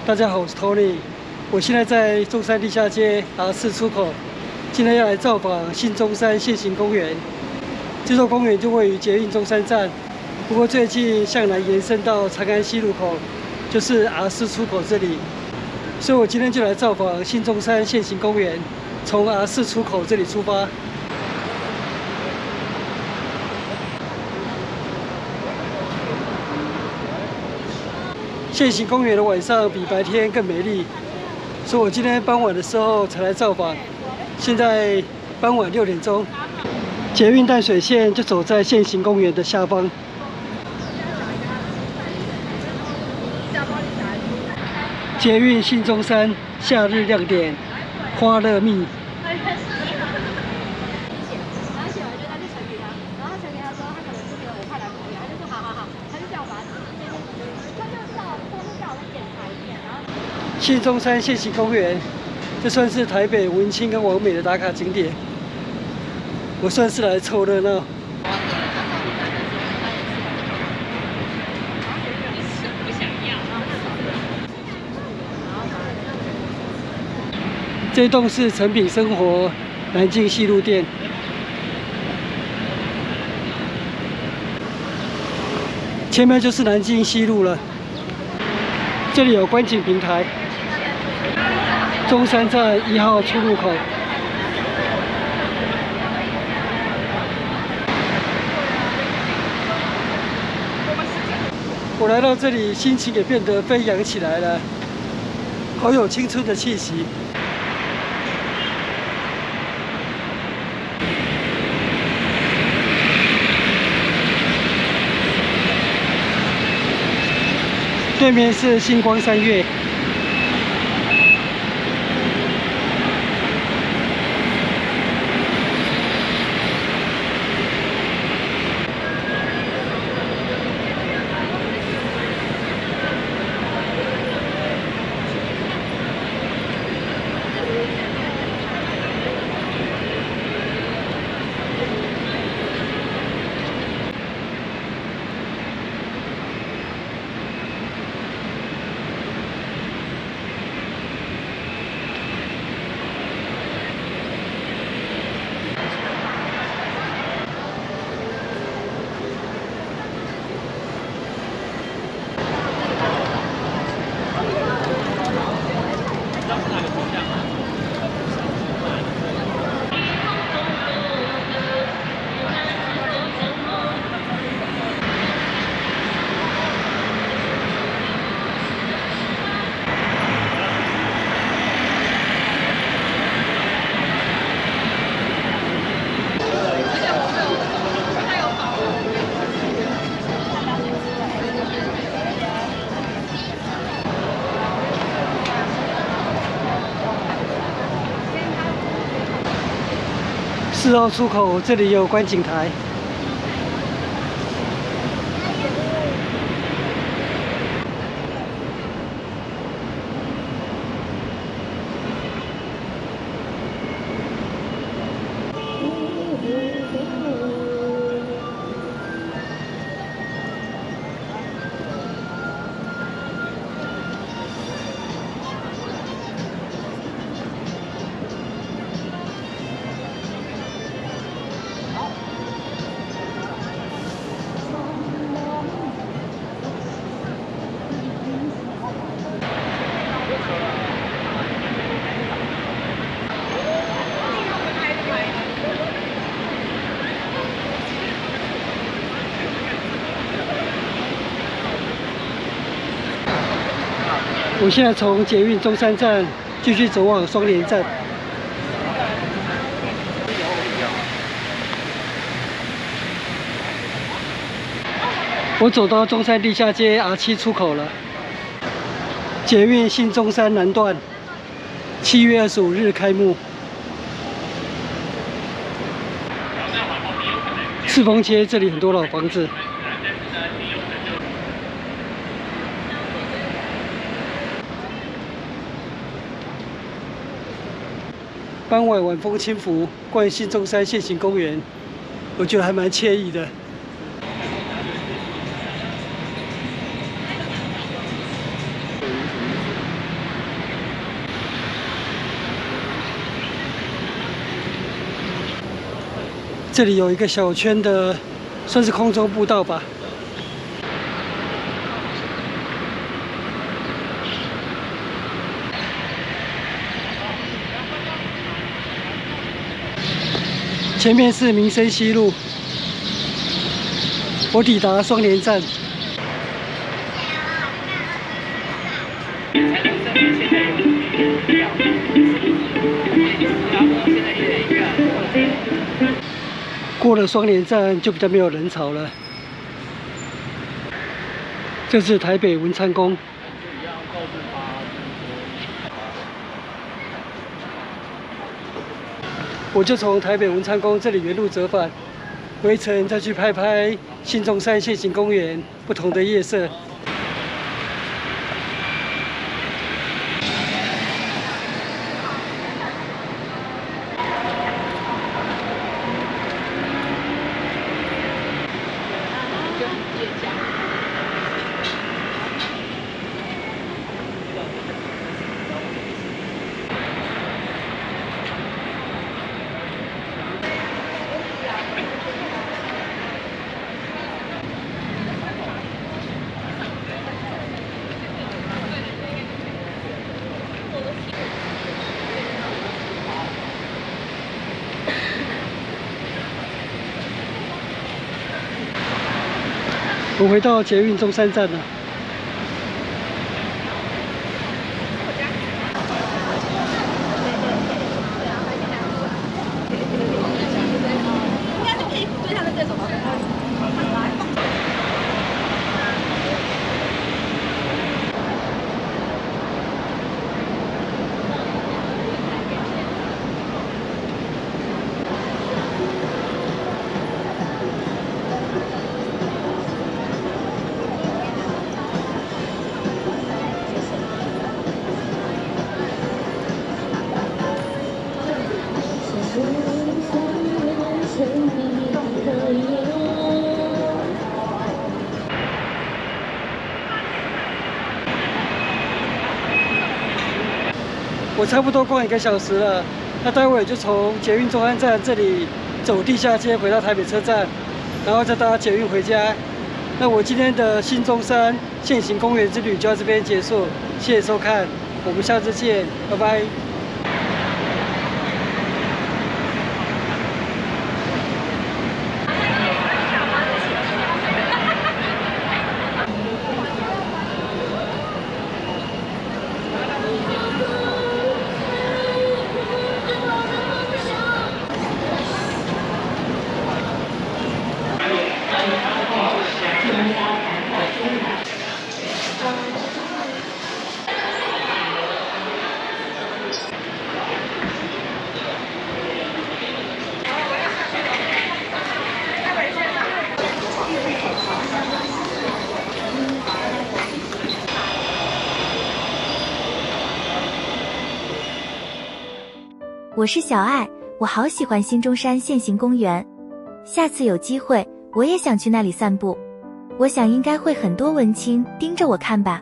大家好，我是 Tony， 我现在在中山地下街R4出口，今天要来造访新中山现行公园。这座公园就位于捷运中山站，不过最近向南延伸到长安西路口，就是 R4出口这里，所以我今天就来造访新中山现行公园，从 R4出口这里出发。 现行公园的晚上比白天更美丽，所以我今天傍晚的时候才来造访。现在傍晚6点钟，捷运淡水线就走在现行公园的下方。捷运新中山夏日亮点，花乐蜜。 新中山现行公园，这算是台北文青跟网美的打卡景点。我算是来凑热闹。这栋是诚品生活南京西路店。前面就是南京西路了。这里有观景平台。 中山站1号出入口。我来到这里，心情也变得飞扬起来了，好有青春的气息。对面是星光三月。 4号出口这里有观景台。我现在从捷运中山站继续走往双连站。我走到中山地下街 R7出口了。捷运新中山南段，7月25日开幕。赤峰街这里很多老房子。 傍晚晚风轻拂，逛新中山现行公园，我觉得还蛮惬意的。这里有一个小圈的，算是空中步道吧。前面是民生西路，我抵达双连站。过了双连站就比较没有人潮了。这是台北文昌宫。我就从台北文昌宫这里原路折返，回程再去拍拍新中山现行公园不同的夜色。我回到捷运中山站了。应该就可以对他的对手吧。我差不多逛1个小时了，那待会就从捷运中山站这里走地下街回到台北车站，然后再搭捷运回家。那我今天的新中山现行公园之旅就到这边结束，谢谢收看，我们下次见，拜拜。我是小爱，我好喜欢新中山现行公园，下次有机会我也想去那里散步，我想应该会很多文青盯着我看吧。